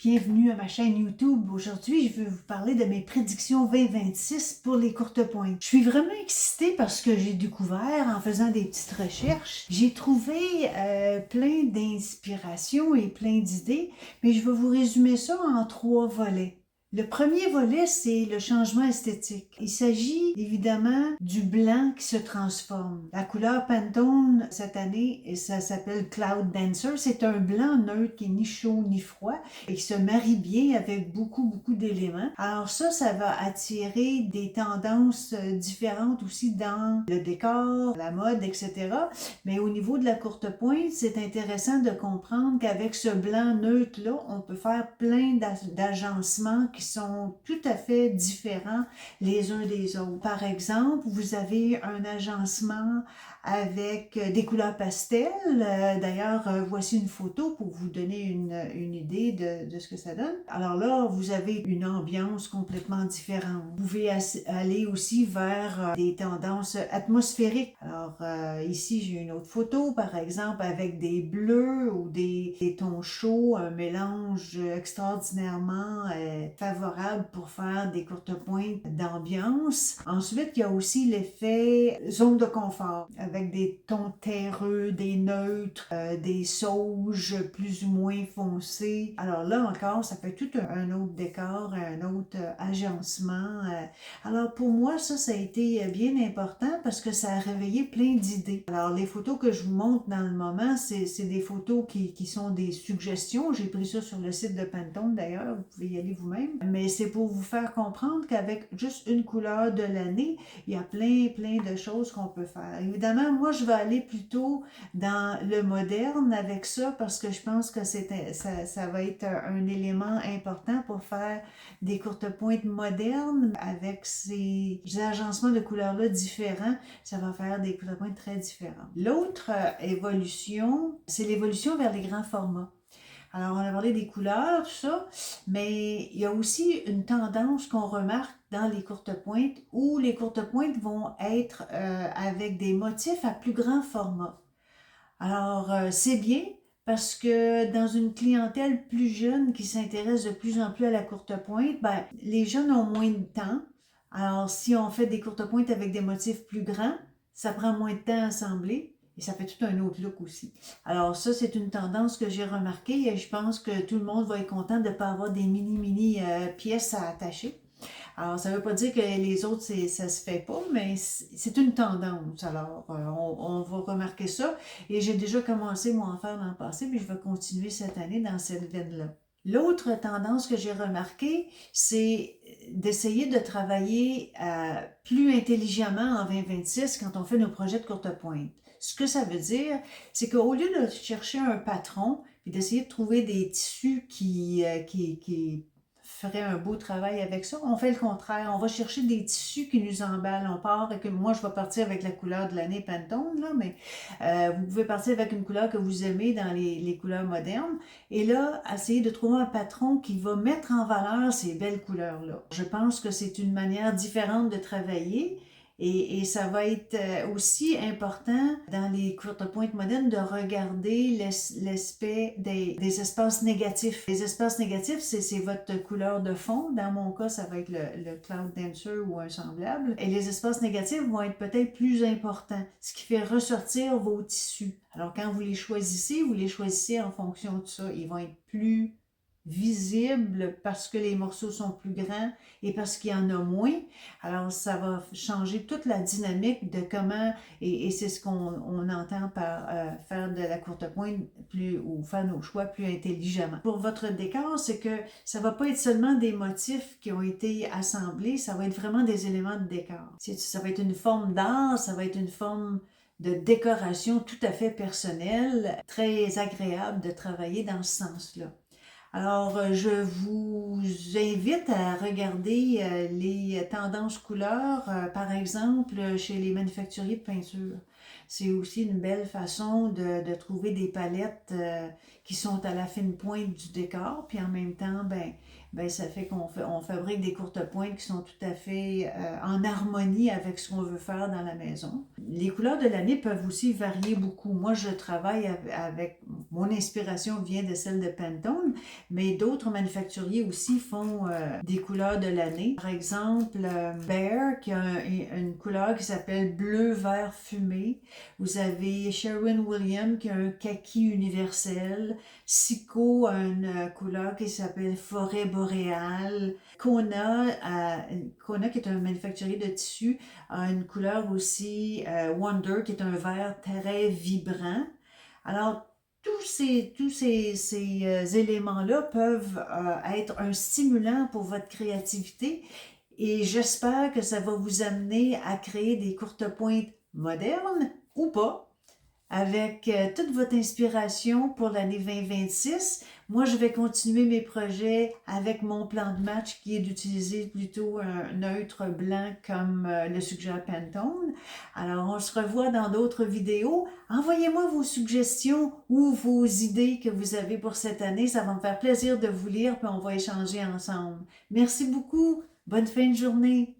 Bienvenue à ma chaîne YouTube. Aujourd'hui, je veux vous parler de mes prédictions 2026 pour les courtes pointes. Je suis vraiment excitée parce que j'ai découvert, en faisant des petites recherches, j'ai trouvé plein d'inspirations et plein d'idées, mais je vais vous résumer ça en 3 volets. Le premier volet, c'est le changement esthétique. Il s'agit évidemment du blanc qui se transforme. La couleur Pantone cette année, ça s'appelle Cloud Dancer. C'est un blanc neutre qui est ni chaud ni froid et qui se marie bien avec beaucoup d'éléments. Alors ça va attirer des tendances différentes aussi dans le décor, la mode, etc. Mais au niveau de la courte pointe, c'est intéressant de comprendre qu'avec ce blanc neutre-là, on peut faire plein d'agencements qui sont tout à fait différents les uns des autres. Par exemple, vous avez un agencement avec des couleurs pastel. D'ailleurs, voici une photo pour vous donner une idée de ce que ça donne. Alors là, vous avez une ambiance complètement différente. Vous pouvez aller aussi vers des tendances atmosphériques. Alors ici, j'ai une autre photo, par exemple, avec des bleus ou des tons chauds, un mélange extraordinairement favorable pour faire des courtes pointes d'ambiance. Ensuite, il y a aussi l'effet zone de confort, avec des tons terreux, des neutres, des sauges plus ou moins foncés. Alors là encore, ça fait tout un autre décor, un autre agencement. Alors pour moi, ça a été bien important parce que ça a réveillé plein d'idées. Alors les photos que je vous montre dans le moment, c'est des photos qui sont des suggestions. J'ai pris ça sur le site de Pantone d'ailleurs, vous pouvez y aller vous-même. Mais c'est pour vous faire comprendre qu'avec juste une couleur de l'année, il y a plein de choses qu'on peut faire. Évidemment, moi, je vais aller plutôt dans le moderne avec ça parce que je pense que ça va être un élément important pour faire des courtes pointes modernes avec ces agencements de couleurs-là différents. Ça va faire des courtes pointes très différentes. L'autre évolution, c'est l'évolution vers les grands formats. Alors, on a parlé des couleurs, tout ça, mais il y a aussi une tendance qu'on remarque dans les courtes pointes où les courtes pointes vont être avec des motifs à plus grand format. Alors, c'est bien parce que dans une clientèle plus jeune qui s'intéresse de plus en plus à la courte pointe, ben, les jeunes ont moins de temps. Alors, si on fait des courtes pointes avec des motifs plus grands, ça prend moins de temps à assembler. Et ça fait tout un autre look aussi. Alors ça, c'est une tendance que j'ai remarquée et je pense que tout le monde va être content de ne pas avoir des mini pièces à attacher. Alors, ça ne veut pas dire que les autres, ça se fait pas, mais c'est une tendance. Alors, on va remarquer ça. Et j'ai déjà commencé, moi, à en faire l'an passé, puis je vais continuer cette année dans cette veine-là. L'autre tendance que j'ai remarquée, c'est d'essayer de travailler plus intelligemment en 2026 quand on fait nos projets de courte pointe. Ce que ça veut dire, c'est qu'au lieu de chercher un patron et d'essayer de trouver des tissus qui ferait un beau travail avec ça. On fait le contraire. On va chercher des tissus qui nous emballent. On part avec, moi, je vais partir avec la couleur de l'année Pantone, là, mais vous pouvez partir avec une couleur que vous aimez dans les couleurs modernes. Et là, essayez de trouver un patron qui va mettre en valeur ces belles couleurs-là. Je pense que c'est une manière différente de travailler. Et ça va être aussi important dans les courtes pointes modernes de regarder l'aspect des espaces négatifs. Les espaces négatifs, c'est votre couleur de fond. Dans mon cas, ça va être le Cloud Dancer ou un semblable. Et les espaces négatifs vont être peut-être plus importants, ce qui fait ressortir vos tissus. Alors quand vous les choisissez en fonction de ça. Ils vont être plus visibles parce que les morceaux sont plus grands et parce qu'il y en a moins. Alors, ça va changer toute la dynamique de comment, et c'est ce qu'on entend par faire de la courte pointe ou faire nos choix plus intelligemment. Pour votre décor, c'est que ça va pas être seulement des motifs qui ont été assemblés, ça va être vraiment des éléments de décor. Ça va être une forme d'art, ça va être une forme de décoration tout à fait personnelle, très agréable de travailler dans ce sens-là. Alors, je vous invite à regarder les tendances couleurs, par exemple, chez les manufacturiers de peinture. C'est aussi une belle façon de trouver des palettes qui sont à la fine pointe du décor, puis en même temps, ça fait on fabrique des courtes pointes qui sont tout à fait en harmonie avec ce qu'on veut faire dans la maison. Les couleurs de l'année peuvent aussi varier beaucoup. Moi, je travaille avec mon inspiration vient de celle de Pantone, mais d'autres manufacturiers aussi font des couleurs de l'année. Par exemple, Behr qui a une couleur qui s'appelle bleu vert fumé. Vous avez Sherwin-Williams qui a un kaki universel. Sico a une couleur qui s'appelle forêt boréale. Kona, qui est un manufacturier de tissu, a une couleur aussi Wonder, qui est un vert très vibrant. Alors, tous ces éléments-là peuvent être un stimulant pour votre créativité et j'espère que ça va vous amener à créer des courtes pointes modernes ou pas, avec toute votre inspiration pour l'année 2026. Moi, je vais continuer mes projets avec mon plan de match qui est d'utiliser plutôt un neutre blanc comme le suggère Pantone. Alors, on se revoit dans d'autres vidéos. Envoyez-moi vos suggestions ou vos idées que vous avez pour cette année. Ça va me faire plaisir de vous lire, puis on va échanger ensemble. Merci beaucoup. Bonne fin de journée.